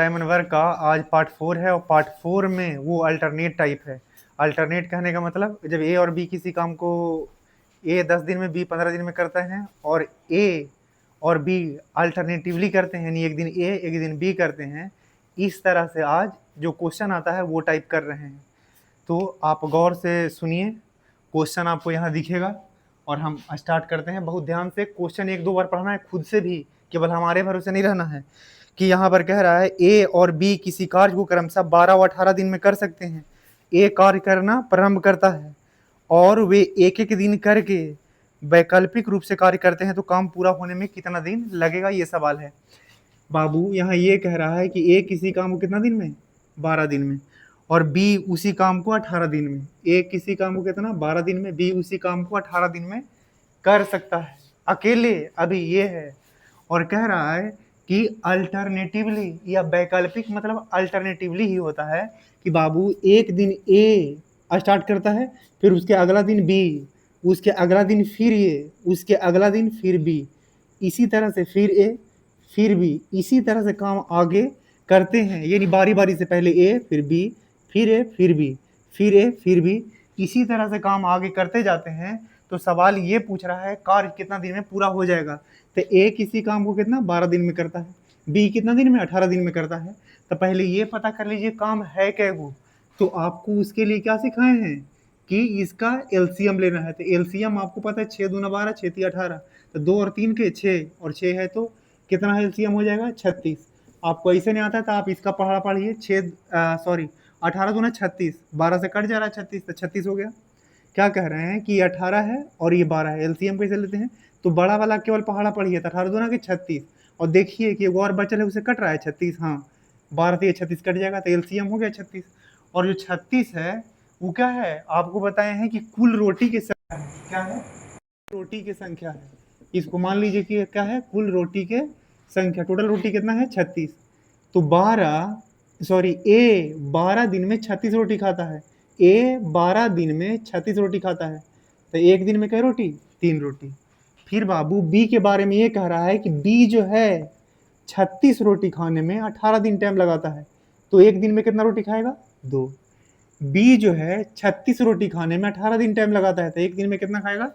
Diamond work का आज part 4 है और पार्ट 4 में वो अल्टरनेट टाइप है। अल्टरनेट कहने का मतलब जब ए और बी किसी काम को ए 10 दिन में बी 15 दिन में करता है और ए और बी अल्टरनेटिवली करते हैं, यानी एक दिन ए एक दिन बी करते हैं। इस तरह से आज जो क्वेश्चन आता है वो टाइप कर रहे हैं। तो आप गौर से सुनिए, क्वेश्चन आपको यहाँ दिखेगा और हम स्टार्ट करते हैं। बहुत ध्यान से क्वेश्चन एक दो बार पढ़ना है, खुद से भी, केवल हमारे भरोसे नहीं रहना है। कि यहाँ पर कह रहा है ए और बी किसी कार्य को क्रमशः 12 और 18 दिन में कर सकते हैं। ए कार्य करना प्रारंभ करता है और वे एक एक दिन करके वैकल्पिक रूप से कार्य करते हैं, तो काम पूरा होने में कितना दिन लगेगा, ये सवाल है। बाबू यहाँ ये कह रहा है कि ए किसी काम को कितना दिन में, 12 दिन में, और बी उसी काम को 18 दिन में। ए किसी काम को कितना, 12 दिन में, बी उसी काम को 18 दिन में कर सकता है अकेले, अभी ये है। और कह रहा है कि अल्टरनेटिवली या वैकल्पिक मतलब अल्टरनेटिवली ही होता है कि बाबू एक दिन ए स्टार्ट करता है, फिर उसके अगला दिन बी, उसके अगला दिन फिर ए, उसके अगला दिन फिर बी, इसी तरह से फिर ए फिर बी, इसी तरह से काम आगे करते हैं। यानी बारी बारी से पहले ए फिर बी फिर ए फिर बी फिर ए फिर बी, इसी तरह से काम आगे करते जाते हैं। तो सवाल ये पूछ रहा है कार्य कितना दिन में पूरा हो जाएगा। तो ए किसी काम को कितना 12 दिन में करता है, बी कितना दिन में 18 दिन में करता है। तो पहले ये पता कर लीजिए काम है क्या वो। तो आपको उसके लिए क्या सिखाए हैं कि इसका एलसीएम लेना है। तो एलसीएम आपको पता है 6 दूना 12 6 3 18, तो 2 और 3 के 6 और 6 है तो कितना एलसीएम हो जाएगा 36। आपको ऐसे नहीं आता है तो आप इसका पढ़ा पढ़िए 18 दूना 36, 12 से कट जा रहा है 36, तो 36 हो गया। क्या कह रहे हैं कि ये 18 है और ये 12 है, एलसीएम कैसे लेते हैं। तो बड़ा वाला केवल पहाड़ा पढ़िए, 18 दूना के 36, और देखिए कि वो और बचल है उसे कट रहा है 36, हाँ 12 से ये 36 कट जाएगा तो एलसीएम हो गया 36। और जो 36 है वो क्या है, आपको बताए हैं कि कुल रोटी की संख्या है। क्या है, रोटी की संख्या है। इसको मान लीजिए कि क्या है, कुल रोटी के संख्या, टोटल रोटी कितना है 36। तो ए 12 दिन में 36 रोटी खाता है। ए 12 दिन में 36 रोटी खाता है, तो एक दिन में क्या रोटी, 3 रोटी। फिर बाबू बी के बारे में ये कह रहा है कि बी जो है 36 रोटी खाने में 18 दिन टाइम लगाता है, तो एक दिन में कितना रोटी खाएगा, 2। बी जो है 36 रोटी खाने में 18 दिन टाइम लगाता है, तो एक दिन में कितना खाएगा,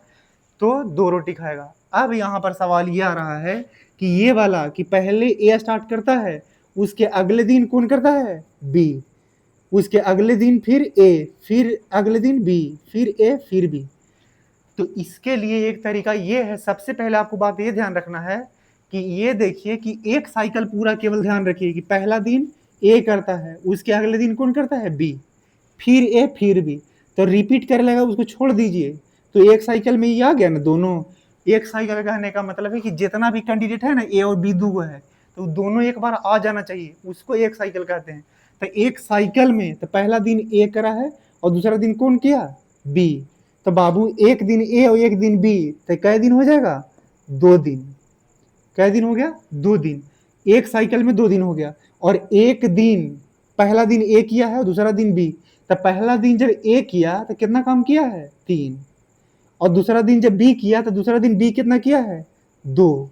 तो 2 रोटी खाएगा। अब यहाँ पर सवाल ये आ रहा है कि ये वाला कि पहले ए स्टार्ट करता है, उसके अगले दिन कौन करता है, बी, उसके अगले दिन फिर ए, फिर अगले दिन बी, फिर ए फिर बी। तो इसके लिए एक तरीका ये है, सबसे पहले आपको बात ये ध्यान रखना है कि ये देखिए कि एक साइकिल पूरा केवल ध्यान रखिए कि पहला दिन ए करता है, उसके अगले दिन कौन करता है, बी, फिर ए फिर बी, तो रिपीट कर लेगा, उसको छोड़ दीजिए। तो एक साइकिल में ये आ गया ना दोनों। एक साइकिल कहने का मतलब है कि जितना भी कैंडिडेट है ना, ए और बी दो है, तो दोनों एक बार आ जाना चाहिए, उसको एक साइकिल कहते हैं। तो एक साइकिल में तो पहला दिन ए करा है और दूसरा दिन कौन किया, बी। तो बाबू एक दिन ए और एक दिन बी, तो कै दिन हो जाएगा, 2 दिन। कै दिन हो गया, 2 दिन। एक साइकिल में 2 दिन हो गया। और एक दिन, पहला दिन ए किया है और दूसरा दिन बी, तो पहला दिन जब ए किया तो कितना काम किया है, 3, और दूसरा दिन जब बी किया तो दूसरा दिन बी कितना किया है, 2।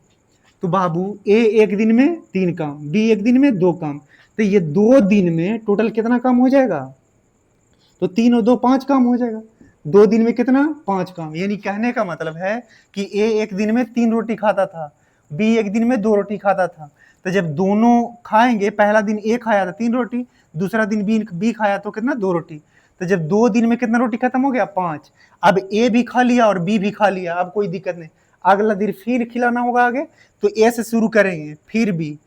तो बाबू ए एक दिन में 3 काम, बी एक दिन में 2 काम, तो ये 2 दिन में टोटल कितना काम हो जाएगा, तो 3 और 2 5 काम हो जाएगा। 2 दिन में कितना, 5 काम। यानी कहने का मतलब है कि ए एक दिन में 3 रोटी खाता था, बी एक दिन में 2 रोटी खाता था। तो जब दोनों खाएंगे, पहला दिन ए खाया था 3 रोटी, दूसरा दिन बी खाया तो कितना, 2 रोटी। तो जब 2 दिन में कितना रोटी खत्म हो गया, 5। अब ए भी खा लिया और बी भी खा लिया, अब कोई दिक्कत नहीं। अगला दिन फिर खिलाना होगा आगे, तो ए से शुरू करेंगे, फिर बी,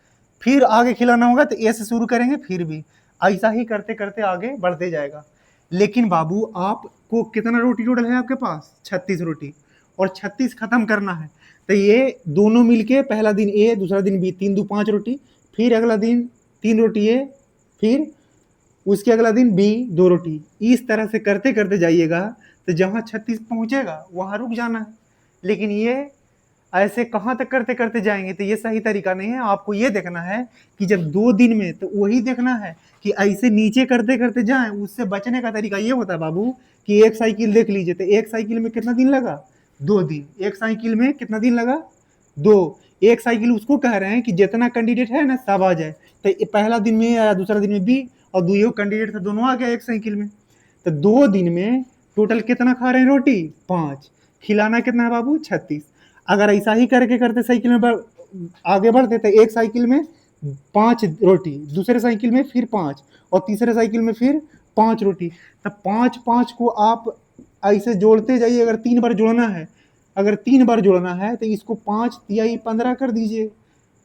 फिर आगे खिलाना होगा तो ए से शुरू करेंगे, फिर बी, ऐसा ही करते करते आगे बढ़ते जाएगा। लेकिन बाबू आपको कितना रोटी टोटल है आपके पास, 36 रोटी, और 36 खत्म करना है। तो ये दोनों मिलके पहला दिन ए दूसरा दिन बी, 3 2 5 रोटी, फिर अगला दिन 3 रोटी ए, फिर उसके अगला दिन बी 2 रोटी। इस तरह से करते करते जाइएगा, तो जहाँ 36 पहुँचेगा वहाँ रुक जाना है। लेकिन ये ऐसे कहाँ तक करते करते जाएंगे, तो ये सही तरीका नहीं है। आपको ये देखना है कि जब 2 दिन में, तो वही देखना है कि ऐसे नीचे करते करते जाएं। उससे बचने का तरीका ये होता है बाबू कि एक साइकिल देख लीजिए, तो एक साइकिल में कितना दिन लगा, 2 दिन। एक साइकिल में कितना दिन लगा, 2। एक साइकिल उसको कह रहे हैं कि जितना कैंडिडेट है ना सब आ जाए। तो पहला दिन में आया, दूसरा दिन में बी, और दो कैंडिडेट था, दोनों आ गया एक साइकिल में। तो 2 दिन में टोटल कितना खा रहे हैं रोटी? 5। खिलाना कितना है बाबू? 36। अगर ऐसा ही करके करते साइकिल में आगे बढ़ते तो एक साइकिल में 5 रोटी, दूसरे साइकिल में फिर 5, और तीसरे साइकिल में फिर 5 रोटी। तो 5 5 को आप ऐसे जोड़ते जाइए। अगर 3 बार जोड़ना है, अगर 3 बार जोड़ना है तो इसको 5 तिहाई 15 कर दीजिए।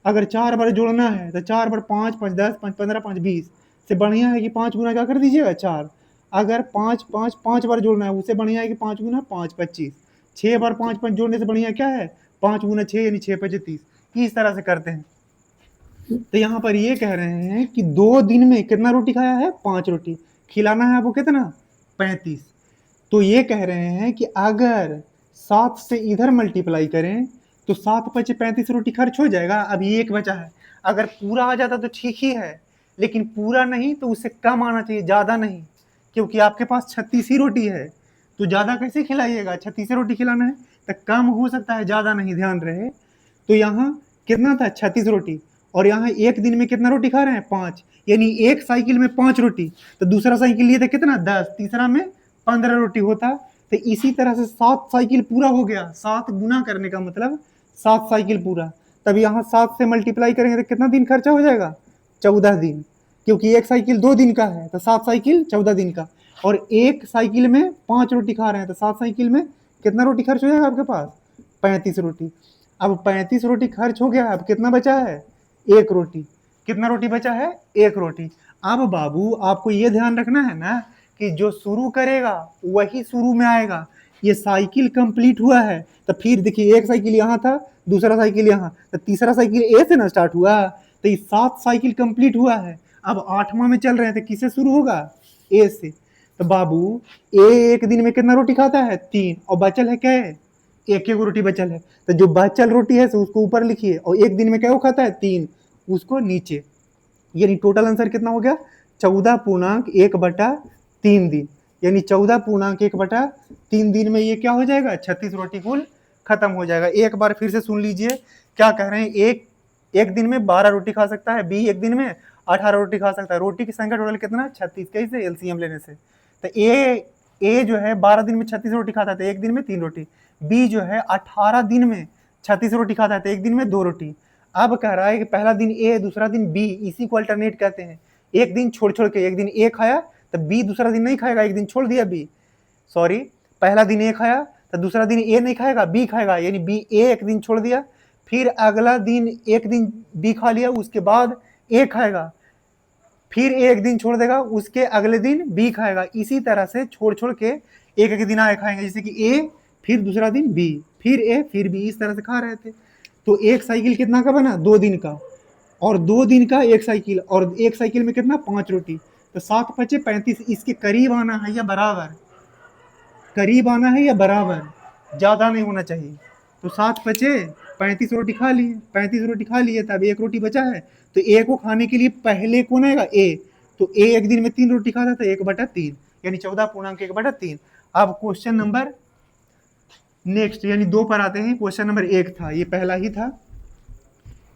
अगर 4 बार जोड़ना है तो 4 बार 5 5 10 5 15 5 20 से बढ़िया है कि 5 गुना क्या कर दीजिएगा? 4। अगर 5 5 5 बार जोड़ना है, उससे बढ़िया है कि 5 गुना 5 25। 6 बार 5 5 जोड़ने से बढ़िया क्या है? 5 गुना 6 यानी 6 5 30। इस तरह से करते हैं। तो यहाँ पर ये कह रहे हैं कि 2 दिन में कितना रोटी खाया है? 5 रोटी। खिलाना है आपको कितना? 35। तो ये कह रहे हैं कि अगर 7 से इधर मल्टीप्लाई करें तो 7 5 35 रोटी खर्च हो जाएगा। अभी एक बचा है, अगर पूरा आ जाता तो ठीक ही है, लेकिन पूरा नहीं तो उससे कम आना चाहिए, ज़्यादा नहीं, क्योंकि आपके पास 36 ही रोटी है। तो ज़्यादा कैसे खिलाइएगा? 36 रोटी खिलाना है तो कम हो सकता है, ज़्यादा नहीं, ध्यान रहे। तो यहाँ कितना था? 36 रोटी। और यहाँ एक दिन में कितना रोटी खा रहे हैं? 5। यानी एक साइकिल में 5 रोटी। तो दूसरा साइकिल लिए थे कितना? 10। तीसरा में 15 रोटी होता। तो इसी तरह से 7 साइकिल पूरा हो गया। 7 गुना करने का मतलब 7 साइकिल पूरा। तब यहाँ 7 से मल्टीप्लाई करेंगे तो कितना दिन खर्चा हो जाएगा? 14 दिन, क्योंकि एक साइकिल 2 दिन का है, तो 7 साइकिल 14 दिन का। और एक साइकिल में 5 रोटी खा रहे हैं, तो 7 साइकिल में कितना रोटी खर्च हो जाएगा आपके पास? 35 रोटी। अब 35 रोटी खर्च हो गया, अब कितना बचा है? 1 रोटी। कितना रोटी बचा है? 1 रोटी। अब बाबू आपको ये ध्यान रखना है ना कि जो शुरू करेगा वही शुरू में आएगा। ये साइकिल कंप्लीट हुआ है, तो फिर देखिए एक साइकिल यहाँ था, दूसरा साइकिल यहाँ, तो तीसरा साइकिल ए से ना स्टार्ट हुआ। तो ये 7 साइकिल कंप्लीट हुआ है। अब 8वां में चल रहे हैं, तो किससे शुरू होगा? ए से। तो बाबू ए एक दिन में कितना रोटी खाता है? 3। और बचल है क्या? एक एक रोटी बचल है। तो जो बचल रोटी है उसको ऊपर लिखिए, और एक दिन में क्या वो खाता है? 3, उसको नीचे। यानी टोटल आंसर कितना हो गया? 14.1/3 दिन। यानी 14.1/3 दिन में ये क्या हो जाएगा? 36 रोटी कुल खत्म हो जाएगा। एक बार फिर से सुन लीजिए क्या कह रहे हैं। एक दिन में 12 रोटी खा सकता है, बी एक दिन में 18 रोटी खा सकता है। रोटी की संख्या टोटल कितना? 36। कैसे? एलसीएम लेने से। तो ए जो है 12 दिन में 36 रोटी खाता है, तो एक दिन में 3 रोटी। बी जो है 18 दिन में 36 रोटी खाता है, तो एक दिन में 2 रोटी। अब कह रहा है कि पहला दिन ए, दूसरा दिन बी, इसी को अल्टरनेट कहते हैं। एक दिन छोड़ छोड़ के, एक दिन ए खाया तो बी दूसरा दिन नहीं खाएगा, एक दिन छोड़ दिया बी। सॉरी, पहला दिन ए खाया तो दूसरा दिन ए नहीं खाएगा, बी खाएगा। यानी बी ए एक दिन छोड़ दिया, फिर अगला दिन एक दिन बी खा लिया, उसके बाद ए खाएगा, फिर ए एक दिन छोड़ देगा, उसके अगले दिन बी खाएगा। इसी तरह से छोड़ छोड़ के एक एक दिन आए खाएंगे, जैसे कि ए, फिर दूसरा दिन बी, फिर ए, फिर बी, इस तरह से खा रहे थे। तो एक साइकिल कितना का बना? 2 दिन का। और 2 दिन का एक साइकिल, और एक साइकिल में कितना? 5 रोटी। तो 7 5 35, इसके करीब आना है या बराबर? करीब आना है या बराबर? ज़्यादा नहीं होना चाहिए। तो 7 5 35 रोटी खा लिए, 35 रोटी खा लिए, तब 1 रोटी बचा है। तो ए को खाने के लिए पहले कौन आएगा? ए। तो ए एक दिन में 3 रोटी खाता था, 1/3, यानी 14.1/3। अब क्वेश्चन नंबर नेक्स्ट यानी 2 पर आते हैं। क्वेश्चन नंबर 1 था, ये पहला ही था,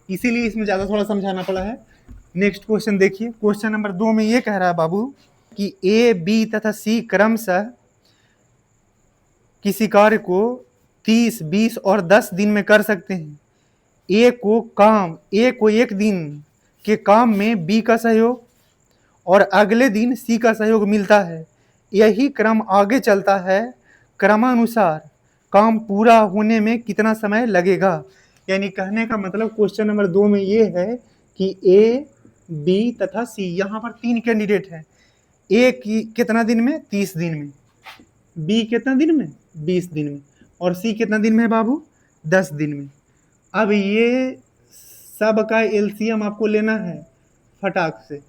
इसीलिए इसमें ज़्यादा थोड़ा समझाना पड़ा है। नेक्स्ट क्वेश्चन देखिए। क्वेश्चन नंबर 2 में ये कह रहा है बाबू कि ए, बी तथा सी क्रमशः किसी कार्य को 30, 20 और 10 दिन में कर सकते हैं। ए को एक दिन के काम में बी का सहयोग और अगले दिन सी का सहयोग मिलता है। यही क्रम आगे चलता है, क्रमानुसार काम पूरा होने में कितना समय लगेगा? यानी कहने का मतलब क्वेश्चन नंबर 2 में ये है कि ए, बी तथा सी, यहाँ पर 3 कैंडिडेट हैं। ए की कितना दिन में? 30 दिन में, बी कितना दिन में? 20 दिन में, और सी कितना दिन में है बाबू? 10 दिन में। अब ये सब का एलसीएम आपको लेना है फटाक से। तो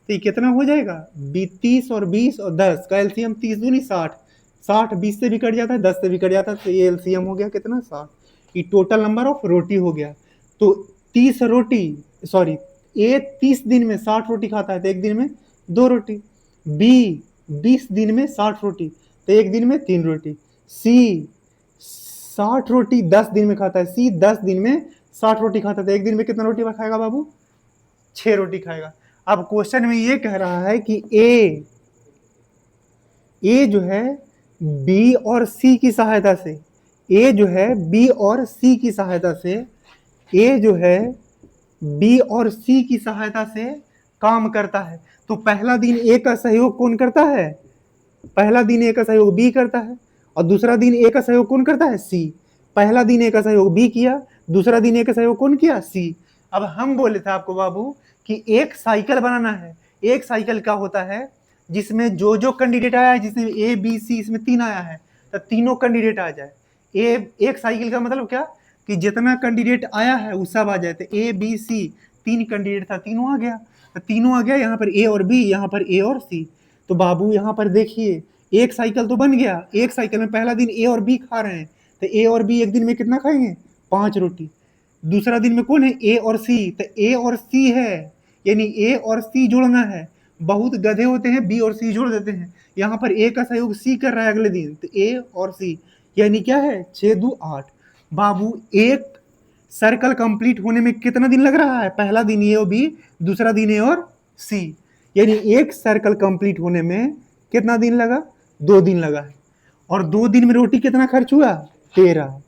ये कितना हो जाएगा? 30 और 20 और 10 का एलसीएम 30 दूनी 60, 60 20 से भी कट जाता है, 10 से भी कट जाता है, तो ये एलसीएम हो गया कितना? 60। ये टोटल नंबर ऑफ रोटी हो गया। तो 30 रोटी, सॉरी, ए 30 दिन में 60 रोटी खाता है, तो एक दिन में 2 रोटी। बी 20 दिन में 60 रोटी, तो एक दिन में 3 रोटी। सी 60 रोटी 10 दिन में खाता है, सी 10 दिन में 60 रोटी खाता था, एक दिन में कितना रोटी खाएगा बाबू? 6 रोटी खाएगा। अब क्वेश्चन में ये कह रहा है कि ए जो है बी और सी की सहायता से, ए जो है बी और सी की सहायता से, ए जो है बी और सी की सहायता से काम करता है। तो पहला दिन ए का सहयोग कौन करता है? पहला दिन ए का सहयोग बी करता है, और दूसरा दिन ए का सहयोग कौन करता है? सी। पहला दिन ए का सहयोग बी किया, दूसरा दिन ए का सहयोग कौन किया? सी। अब हम बोले थे आपको बाबू कि एक साइकिल बनाना है। एक साइकिल क्या होता है? जिसमें जो जो कैंडिडेट आया है, जिसमें ए बी सी, इसमें 3 आया है, तो तीनों कैंडिडेट आ जाए। एक साइकिल का मतलब क्या कि जितना कैंडिडेट आया है वो सब आ जाए। तो ए बी सी 3 कैंडिडेट था, तीनों आ गया। तो तीनों आ गया, यहाँ पर ए और बी, यहाँ पर ए और सी। तो बाबू यहाँ पर देखिए एक साइकिल तो बन गया। एक साइकिल में पहला दिन ए और बी खा रहे हैं, तो ए और बी एक दिन में कितना खाएंगे? 5 रोटी। दूसरा दिन में कौन है? ए और सी। तो ए और सी है, यानी ए और सी जोड़ना है। बहुत गधे होते हैं, बी और सी जोड़ देते हैं। यहाँ पर ए का सहयोग सी कर रहा है अगले दिन, तो ए और सी यानी क्या है? 6 2 8। बाबू एक सर्कल कंप्लीट होने में कितना दिन लग रहा है? पहला दिन ए और बी, दूसरा दिन ए और सी, यानी एक सर्कल कंप्लीट होने में कितना दिन लगा? 2 दिन लगा है। और 2 दिन में रोटी कितना खर्च हुआ? 13।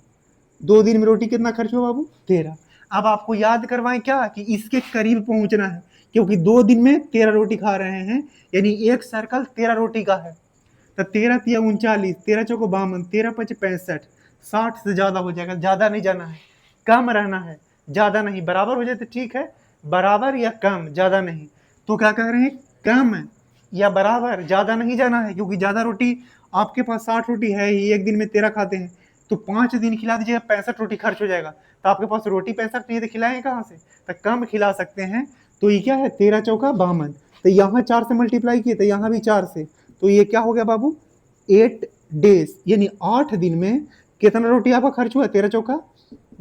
2 दिन में रोटी कितना खर्च हुआ बाबू? 13। अब आपको याद करवाएं क्या कि इसके करीब पहुंचना है, क्योंकि 2 दिन में 13 रोटी खा रहे हैं, यानी एक सर्कल 13 रोटी का है। तो 13 तिया 39, 13 चौको 52, 13 पच 65, 60 से ज्यादा हो जाएगा। ज्यादा नहीं जाना है, कम रहना है, ज्यादा नहीं। बराबर हो जाए तो ठीक है, बराबर या कम, ज्यादा नहीं। तो क्या कह रहे हैं? कम या बराबर, ज्यादा नहीं जाना है, क्योंकि ज्यादा रोटी आपके पास 60 रोटी है ही, एक दिन में 13 खाते हैं, तो 5 दिन खिला दीजिएगा, 65 रोटी खर्च हो जाएगा। तो आपके पास रोटी 65 नहीं है तो खिलाएं कहाँ से? तो कम खिला सकते हैं। तो ये क्या है? 13 चौका 52। तो यहाँ 4 से मल्टीप्लाई किए, तो यहाँ भी 4 से, तो ये क्या हो गया बाबू? 8 डेज, यानी 8 दिन में कितना रोटी आपका खर्च हुआ? 13 चौका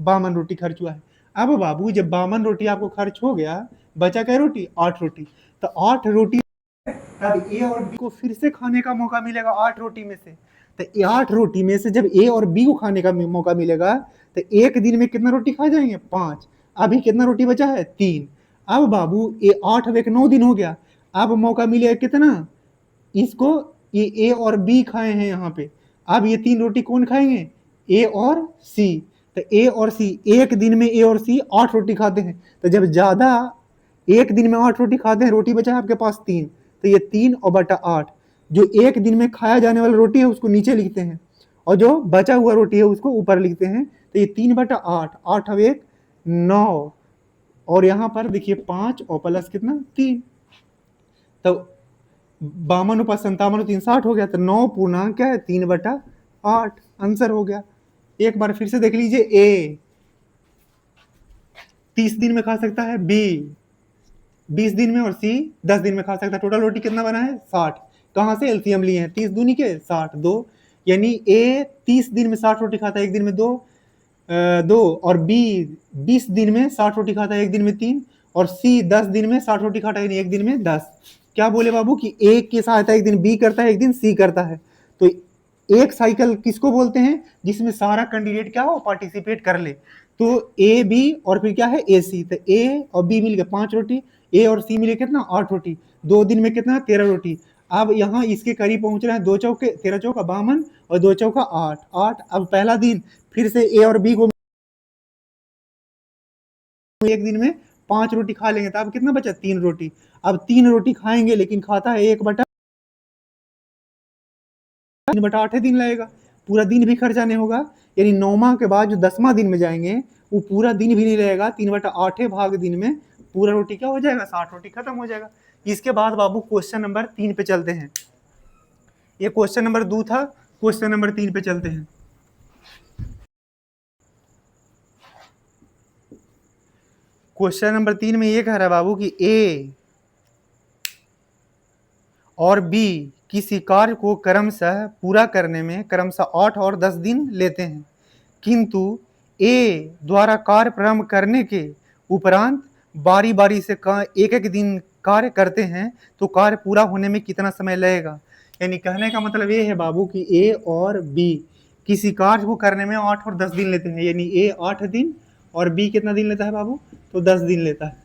52 रोटी खर्च हुआ है। अब बाबू जब 52 रोटी आपको खर्च हो गया, बचा क्या रोटी? 8 रोटी। तो 8 रोटी तब ए और बी को फिर से खाने का मौका मिलेगा 8 रोटी में से। तो 8 रोटी में से जब ए और बी को खाने का मौका मिलेगा, तो एक दिन में कितना रोटी खा जाएंगे? 5। अभी कितना रोटी बचा है? 3। अब बाबू ये 8 एक 9 दिन हो गया। अब मौका मिलेगा कितना इसको? ये ए और बी खाए हैं यहाँ पे, अब ये 3 रोटी कौन खाएंगे? ए और सी। तो ए और सी, एक दिन में ए और सी 8 रोटी खाते हैं। तो जब ज्यादा एक दिन में 8 रोटी खाते हैं, रोटी बचा है आपके पास 3, तो ये 3 और बटा 8, जो एक दिन में खाया जाने वाला रोटी है उसको नीचे लिखते हैं, और जो बचा हुआ रोटी है उसको ऊपर लिखते हैं। तो ये 3 बटा 8, 8 अब 1 9, और यहाँ पर देखिए 5 और प्लस कितना? 3। तो 52 + 57 और 3 60 हो गया। तो 9 पूर्णांक क्या है? 3 बटा 8 आंसर हो गया। एक बार फिर से देख लीजिए, ए 30 दिन में खा सकता है, बी 20 दिन में, और सी 10 दिन में खा सकता है। टोटल रोटी कितना बना है? 60। कहाँ से एलसीएम लिए हैं? 30 दूनी के 60, 2, यानी ए 30 दिन में 60 रोटी खाता है, एक दिन में 2, और बी 20 दिन में 60 रोटी खाता है, एक दिन में 3, और सी 10 दिन में 60 रोटी खाता है, एक दिन में 10। क्या बोले बाबू कि ए की सहायता एक दिन बी करता है, एक दिन सी करता है। तो एक साइकिल किसको बोलते हैं? जिसमें सारा कैंडिडेट क्या हो? पार्टिसिपेट कर ले। तो ए बी और फिर क्या है? ए सी। तो ए और बी मिल गए 5 रोटी, ए और सी मिले कितना? 8 रोटी। 2 दिन में कितना? 13 रोटी। अब यहाँ इसके करीब पहुंच रहे हैं, 2 चौके 13 चौका 52 और 2 चौका 8 8। अब पहला दिन फिर से ए और बी को एक दिन में 5 रोटी खा लेंगे, तो अब कितना बचा? 3 रोटी। अब 3 रोटी खाएंगे, लेकिन खाता है 1 बटा 3 बटा 8 दिन लगेगा, पूरा दिन भी खर्चा नहीं होगा। यानी 9वां के बाद जो 10वां दिन में जाएंगे वो पूरा दिन भी नहीं रहेगा। 3 बटा 8 भाग दिन में पूरा रोटी क्या हो जाएगा? 60 रोटी खत्म हो जाएगा। इसके बाद बाबू क्वेश्चन नंबर 3 पे चलते हैं। ये क्वेश्चन नंबर 2 था, क्वेश्चन नंबर 3 पे चलते हैं। क्वेश्चन नंबर 3 में ये कह रहा है बाबू कि ए और बी किसी कार्य को क्रमशः पूरा करने में क्रमशः 8 और 10 दिन लेते हैं, किंतु ए द्वारा कार्य प्रारंभ करने के उपरांत बारी बारी से एक एक दिन कार्य करते हैं, तो कार्य पूरा होने में कितना समय लगेगा? यानी कहने का मतलब ये है बाबू कि ए और बी किसी कार्य को करने में 8 और 10 दिन लेते हैं, यानी ए 8 दिन और बी कितना दिन लेता है बाबू, तो 10 दिन लेता है।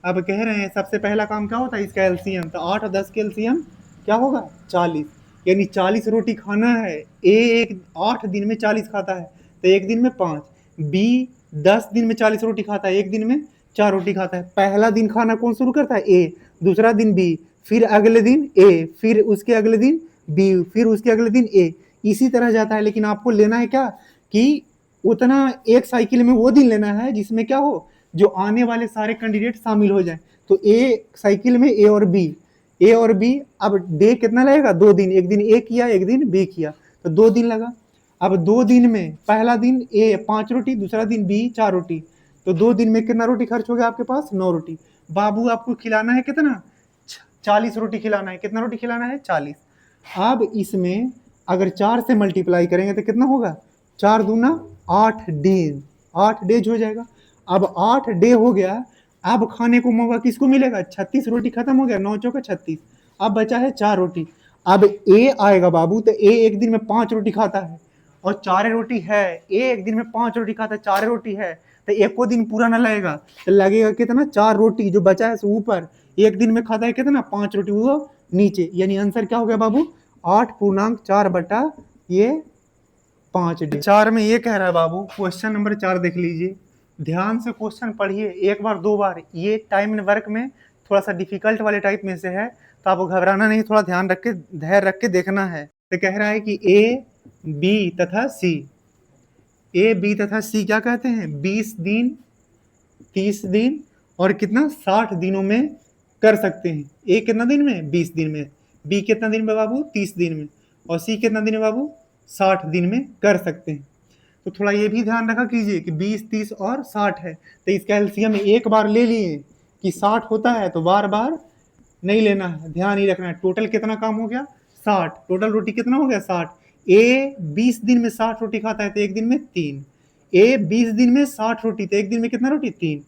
अब कह रहे हैं सबसे पहला काम क्या होता है इसका एलसीएम, तो 8 और 10 के एलसीएम क्या होगा 40, यानी 40 रोटी खाना है। ए एक 8 दिन में 40 खाता है तो एक दिन में 5, बी 10 दिन में 40 रोटी खाता है, एक दिन में 4 रोटी खाता है। पहला दिन खाना कौन शुरू करता है, ए, दूसरा दिन बी, फिर अगले दिन ए, फिर उसके अगले दिन बी, फिर उसके अगले दिन ए, इसी तरह जाता है। लेकिन आपको लेना है क्या कि उतना एक साइकिल में वो दिन लेना है जिसमें क्या हो, जो आने वाले सारे कैंडिडेट शामिल हो जाए। तो ए साइकिल में ए और बी, ए और बी, अब डे कितना लगेगा 2 दिन, एक दिन ए किया एक दिन बी किया तो 2 दिन लगा। अब 2 दिन में पहला दिन ए 5 रोटी, दूसरा दिन बी 4 रोटी, तो 2 दिन में कितना रोटी खर्च हो गया आपके पास 9 रोटी। बाबू आपको खिलाना है कितना 40 रोटी खिलाना है, कितना रोटी खिलाना है 40। अब इसमें अगर 4 से मल्टीप्लाई करेंगे तो कितना होगा, 4 दूना 8 डेज, 8 डेज हो जाएगा। अब 8 डे हो गया, अब खाने को मौका किसको मिलेगा, 36 रोटी खत्म हो गया, 9 चौका 36, अब बचा है 4 रोटी। अब ए आएगा बाबू, तो ए एक दिन में 5 रोटी खाता है और 4 रोटी है, ए एक दिन में 5 रोटी खाता है 4 रोटी है, तो एक को दिन पूरा ना लगेगा, तो लगेगा कितना 4 रोटी, जो बचा है ऊपर, एक दिन में खाता है कितना 5 रोटी वो नीचे, यानी आंसर क्या हो गया बाबू 8.4 बटा ये 5 डे। 4 में ये कह रहा है बाबू, क्वेश्चन नंबर 4 देख लीजिए, ध्यान से क्वेश्चन पढ़िए एक बार 2 बार, ये टाइम एंड वर्क में थोड़ा सा डिफिकल्ट वाले टाइप में से है, तो आपको घबराना नहीं, थोड़ा ध्यान रख के धैर्य रख के देखना है। तो कह रहा है कि ए बी तथा सी, ए बी तथा सी क्या कहते हैं 20 दिन 30 दिन और कितना 60 दिनों में कर सकते हैं। ए कितना दिन में 20 दिन में, बी कितना दिन में बाबू 30 दिन में, और सी कितना दिन में बाबू 60 दिन में कर सकते हैं। तो थोड़ा ये भी ध्यान रखा कीजिए कि 20 30 और 60 है, तो इसका एलसीएम एक बार ले लिए कि 60 होता है तो बार बार नहीं लेना है, ध्यान ही रखना है। टोटल कितना काम हो गया 60, टोटल रोटी कितना हो गया 60। ए 20 दिन में 60 रोटी खाता है तो एक दिन में 3, ए 20 दिन में 60 रोटी तो एक दिन में कितना रोटी 3,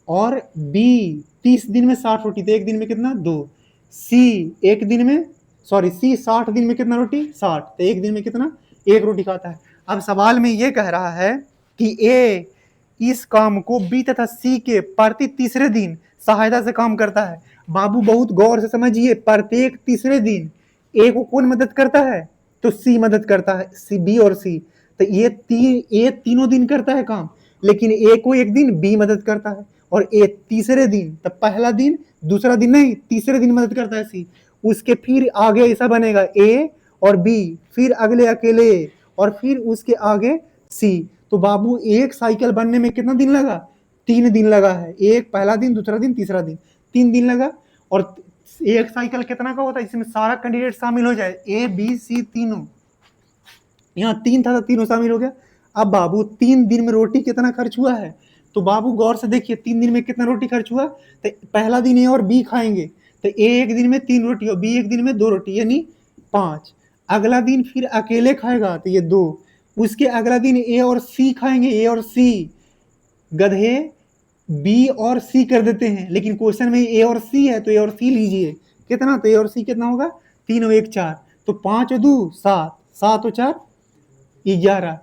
और बी 30 दिन में 60 रोटी तो एक दिन में कितना 2, सी एक दिन में सॉरी सी 60 दिन में कितना रोटी 60 तो एक दिन में कितना 1 रोटी खाता है। अब सवाल में ये कह रहा है कि ए इस काम को बी तथा सी के प्रति तीसरे दिन सहायता से काम करता है। बाबू बहुत गौर से समझिए, प्रत्येक तीसरे दिन ए को कौन मदद करता है, तो सी मदद करता है, सी बी और सी, तो ये तीनों दिन करता है काम, लेकिन ए को एक दिन बी मदद करता है और ए तीसरे दिन, तो पहला दिन दूसरा दिन नहीं तीसरे दिन मदद करता है सी। उसके फिर आगे ऐसा बनेगा ए और बी, फिर अगले अकेले और फिर उसके आगे सी। तो बाबू एक साइकिल बनने में कितना दिन लगा 3 दिन लगा है, एक पहला दिन दूसरा दिन तीसरा दिन 3 दिन लगा। और एक साइकिल कितना का होता है, इसमें सारा कैंडिडेट शामिल हो जाए ए बी सी तीनों, यहाँ 3 था तो तीनों शामिल हो गया। अब बाबू 3 दिन में रोटी कितना खर्च हुआ है, तो बाबू गौर से देखिए 3 दिन में कितना रोटी खर्च हुआ, तो पहला दिन ए और बी खाएंगे तो ए एक दिन में 3 रोटी और बी एक दिन में 2 रोटी यानी 5। अगला दिन फिर अकेले खाएगा तो ये 2, उसके अगला दिन ए और सी खाएंगे, ए और सी, गधे बी और सी कर देते हैं, लेकिन क्वेश्चन में ए और सी है तो ए और सी लीजिए कितना, तो ए और सी कितना होगा 3 और 1 4, तो 5 और 2 7, 7 और 4 11।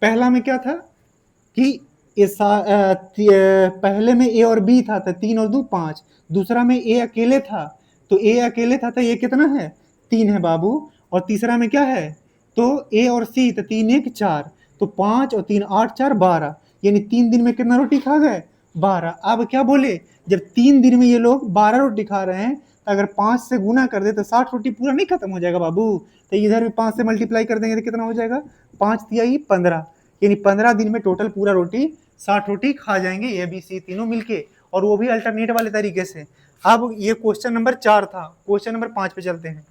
पहला में क्या था कि पहले में ए और बी था तो 3 और 2 5, दूसरा में ए अकेले था तो ए अकेले था तो ये कितना है 3 है बाबू, और तीसरा में क्या है तो ए और सी तो 3 1 4, तो 5 और 3 8 4 12, यानी 3 दिन में कितना रोटी खा गए 12। अब क्या बोले, जब 3 दिन में ये लोग 12 रोटी खा रहे हैं तो अगर 5 से गुना कर दे तो 60 रोटी पूरा नहीं खत्म हो जाएगा बाबू, तो इधर भी 5 से मल्टीप्लाई कर देंगे तो कितना हो जाएगा 5 तिहाई 15, यानी 15 दिन में टोटल पूरा रोटी 60 रोटी खा जाएंगे ए बी सी तीनों मिलके, और वो भी अल्टरनेट वाले तरीके से। अब ये क्वेश्चन नंबर 4 था, क्वेश्चन नंबर 5 पे चलते हैं।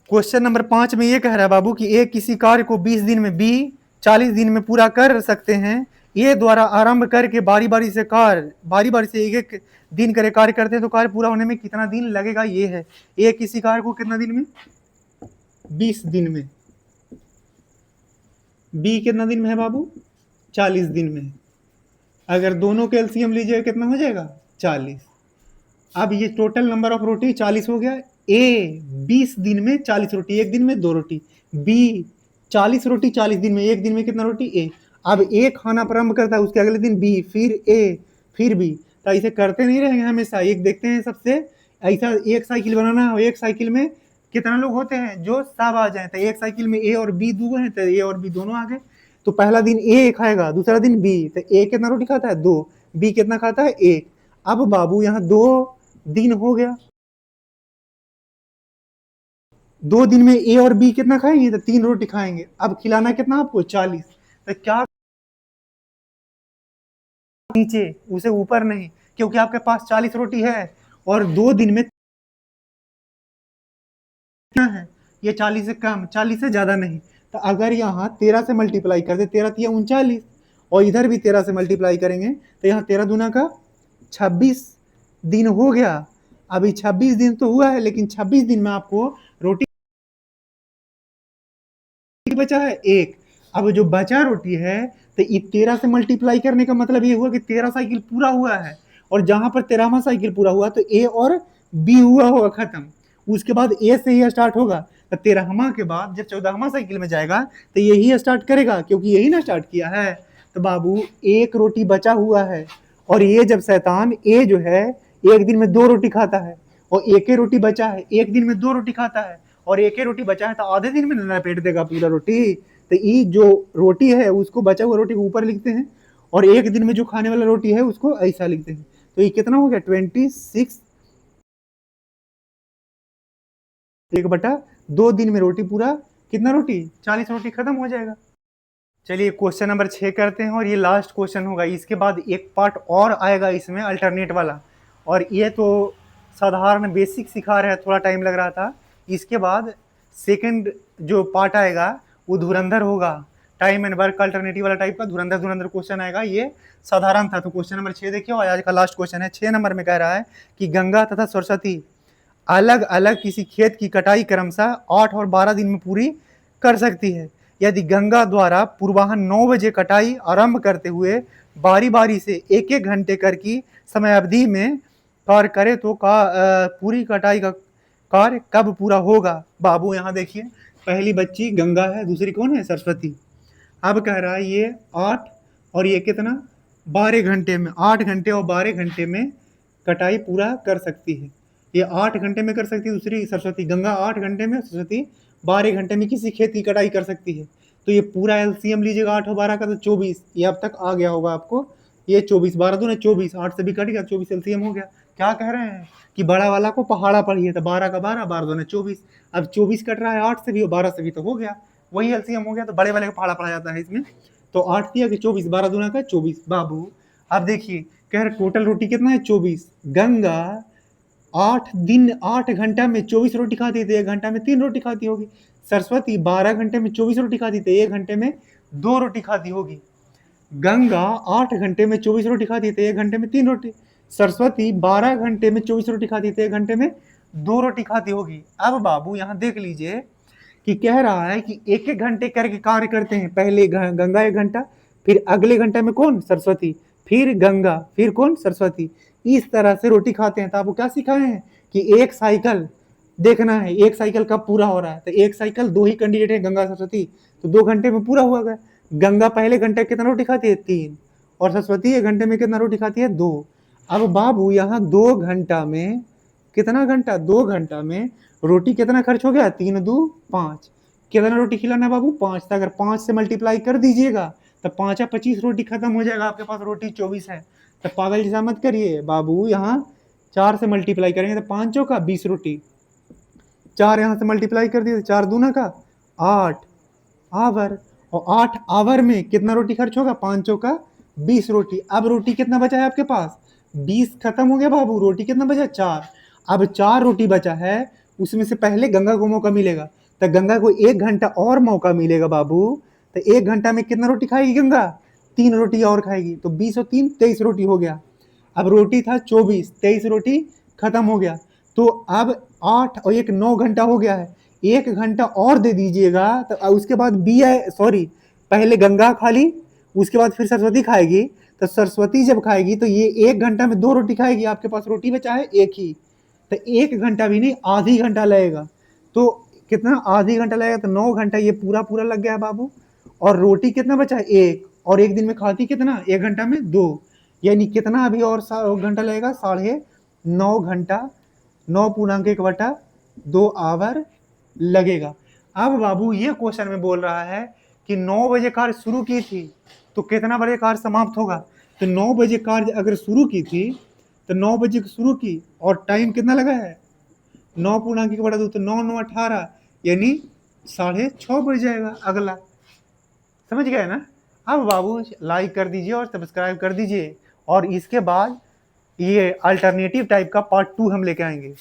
क्वेश्चन नंबर 5 में ये कह रहा है बाबू कि ए किसी कार्य को 20 दिन में, बी 40 दिन में पूरा कर सकते हैं। ए द्वारा आरंभ करके बारी बारी से एक एक दिन करे कार्य करते हैं तो कार्य पूरा होने में कितना दिन लगेगा, ये है। ए किसी कार्य को कितना दिन में 20 दिन में, बी कितना दिन में है बाबू 40 दिन में, अगर दोनों के एलसीएम लीजिएगा कितना हो जाएगा 40, अब ये टोटल नंबर ऑफ रोटी 40 हो गया। ए 20 दिन में 40 रोटी, एक दिन में 2 रोटी। बी 40 रोटी 40 दिन में, एक दिन में कितना रोटी? ए। अब ए खाना प्रारंभ करता है, उसके अगले दिन बी, फिर ए, फिर बी। तो ऐसे करते नहीं रहेंगे हमेशा। एक देखते हैं सबसे, ऐसा एक साइकिल बनाना है, एक साइकिल में कितना लोग होते हैं जो सब आ जाए। तो एक साइकिल में ए और बी दो हैं, तो ए और बी दोनों आ गए। तो पहला दिन ए खाएगा, दूसरा दिन बी। तो ए कितना रोटी खाता है? 2। बी कितना खाता है? 1। अब बाबू यहाँ 2 दिन हो गया। 2 दिन में ए और बी कितना खाएंगे? तो 3 रोटी खाएंगे। अब खिलाना कितना आपको? 40। तो क्या नीचे, उसे ऊपर नहीं, क्योंकि आपके पास 40 रोटी है और 2 दिन में कितना है? ये 40 से कम, 40 से ज्यादा नहीं। तो अगर यहाँ 13 से मल्टीप्लाई कर दे, 13 तिया 39, और इधर भी 13 से मल्टीप्लाई करेंगे तो यहाँ 13 दूना का 26 दिन हो गया। अभी 26 दिन तो हुआ है, लेकिन 26 दिन में आपको रोटी बचा है 1। अब जो बचा रोटी है, तो 13 से मल्टीप्लाई करने का मतलब ये हुआ कि 13 साइकिल पूरा हुआ है, और जहां पर 13वां साइकिल पूरा हुआ तो ए और बी हुआ होगा खत्म। उसके बाद ए से ही स्टार्ट होगा। तो 13वां के बाद जब 14वां साइकिल में जाएगा तो यही स्टार्ट करेगा, क्योंकि यही ना स्टार्ट किया है। तो बाबू 1 रोटी बचा हुआ है, और ये जब शैतान ए जो है एक दिन में 2 रोटी खाता है, और एक ही रोटी बचा है, एक दिन में 2 रोटी खाता है, और एक ही रोटी बचा है, तो आधे दिन में लपेट देगा पूरा रोटी। तो ये जो रोटी है उसको, बचा हुआ रोटी को ऊपर लिखते हैं, और एक दिन में जो खाने वाला रोटी है उसको ऐसा लिखते हैं। तो ये कितना हो गया? 26। 1/2 दिन में रोटी पूरा, कितना रोटी? 40 रोटी खत्म हो जाएगा। चलिए क्वेश्चन नंबर 6 करते हैं, और ये लास्ट क्वेश्चन होगा। इसके बाद एक पार्ट और आएगा इसमें, अल्टरनेट वाला, और ये तो साधारण बेसिक सिखा रहे हैं, थोड़ा टाइम लग रहा था। इसके बाद सेकंड जो पार्ट आएगा वो धुरंधर होगा, टाइम एंड वर्क अल्टरनेटिव वाला टाइप का धुरंधर धुरंधर क्वेश्चन आएगा। ये साधारण था। तो क्वेश्चन नंबर 6 देखिए, और आज का लास्ट क्वेश्चन है। 6 नंबर में कह रहा है कि गंगा तथा सरस्वती अलग अलग किसी खेत की कटाई क्रमशः 8 और 12 दिन में पूरी कर सकती है। यदि गंगा द्वारा पूर्वाह्न 9 बजे कटाई आरंभ करते हुए बारी बारी से एक एक घंटे कर की समय अवधि में कार्य करे तो पूरी कटाई का कार्य कब पूरा होगा? बाबू यहाँ देखिए, पहली बच्ची गंगा है, दूसरी कौन है? सरस्वती। अब कह रहा है ये 8 और ये कितना? 12 घंटे में, 8 घंटे और 12 घंटे में कटाई पूरा कर सकती है। ये 8 घंटे में कर सकती है दूसरी सरस्वती। गंगा 8 घंटे में, सरस्वती 12 घंटे में किसी खेत की कटाई कर सकती है। तो ये पूरा एलसीएम लीजिएगा 8 और 12 का, तो 24। ये अब तक आ गया होगा आपको। ये 24, 12 दूने 24, 8 से भी कट गया, 24 एलसीएम हो गया। क्या कह रहे हैं कि बड़ा वाला को पहाड़ा पढ़िए, तो 12 का 12, 12 दूने 24। अब 24 कट रहा है 8 से भी और 12 से भी, तो हो गया, वही एलसीएम हो गया। तो बड़े वाले को पहाड़ा पढ़ा जाता है इसमें। तो 8 दिया कि 24, 12 दूना का 24। बाबू अब देखिए, कह रहे टोटल रोटी कितना है? 24। गंगा 8 घंटा में 24 रोटी खाती थी, 1 घंटा में 3 रोटी खाती होगी। सरस्वती 12 घंटे में 24 रोटी खाती थी, 1 घंटे में 2 रोटी खाती होगी। गंगा 8 घंटे में 24 रोटी खाती थी, 1 घंटे में 3 रोटी। सरस्वती 12 घंटे में 24 रोटी खाती थी, 1 घंटे में 2 रोटी खाती होगी। अब बाबू यहाँ देख लीजिए कि कह रहा है कि एक एक घंटे करके कार्य करते हैं। पहले गंगा 1 घंटा, फिर अगले घंटे में कौन? सरस्वती, फिर गंगा, फिर कौन? सरस्वती। इस तरह से रोटी खाते हैं। तो आपको क्या सिखाए हैं कि एक साइकिल देखना है, एक साइकिल कब पूरा हो रहा है। तो एक साइकिल 2 ही कैंडिडेट है, गंगा सरस्वती, तो 2 घंटे में पूरा हुआ गया। गंगा पहले घंटे कितना रोटी खाती है? 3, और सरस्वती 1 घंटे में कितना रोटी खाती है? 2। अब बाबू यहाँ 2 घंटा में कितना घंटा? 2 घंटा में रोटी कितना खर्च हो गया? 3 2 5। कितना रोटी खिलाना है बाबू? 5। तो अगर 5 से मल्टीप्लाई कर दीजिएगा तो 5 25 रोटी खत्म हो जाएगा। आपके पास रोटी 24 है। तो पागल जैसा मत करिए बाबू, यहाँ 4 से मल्टीप्लाई करेंगे तो 5 चौका 20 रोटी। 4 यहाँ से मल्टीप्लाई कर दिए तो 4 दूना का 8 आवर, और 8 आवर में कितना रोटी खर्च होगा? 5 चौका 20 रोटी। अब रोटी कितना बचा है आपके पास? 20 खत्म हो गया बाबू। रोटी कितना बचा? 4। अब 4 रोटी बचा है, उसमें से पहले गंगा को मौका मिलेगा, तो गंगा को 1 घंटा और मौका मिलेगा बाबू। तो 1 घंटा में कितना रोटी खाएगी गंगा? 3 रोटी और खाएगी। तो 20 और 3 23 रोटी हो गया। अब रोटी था 24, 23 रोटी खत्म हो गया। तो अब 8 और 1 9 घंटा हो गया है। 1 घंटा और दे दीजिएगा, तो उसके बाद बी है, सॉरी, पहले गंगा खा ली, उसके बाद फिर सरस्वती खाएगी, तो सरस्वती जब खाएगी तो ये 1 घंटा में 2 रोटी खाएगी, आपके पास रोटी बचा है एक ही, तो 1 घंटा भी नहीं आधी घंटा लगेगा। तो कितना आधी घंटा लगेगा, तो 9 घंटा ये पूरा पूरा लग गया बाबू। और रोटी कितना बचा है एक, और एक दिन में खाती कितना, 1 घंटा में 2, यानी कितना अभी और घंटा लगेगा, 9.5 घंटा, 9.1/2 आवर लगेगा। अब बाबू ये क्वेश्चन में बोल रहा है कि 9 बजे कार्य शुरू की थी तो कितना बजे कार्य समाप्त होगा। तो 9 बजे कार्य अगर शुरू की थी तो 9 बजे शुरू की, और टाइम कितना लगा है 9.1/2, तो 9×9 = 18, यानी 6:30 बज जाएगा अगला। समझ गए ना। अब बाबू लाइक कर दीजिए और सब्सक्राइब कर दीजिए, और इसके बाद ये अल्टरनेटिव टाइप का पार्ट 2 हम लेके आएंगे।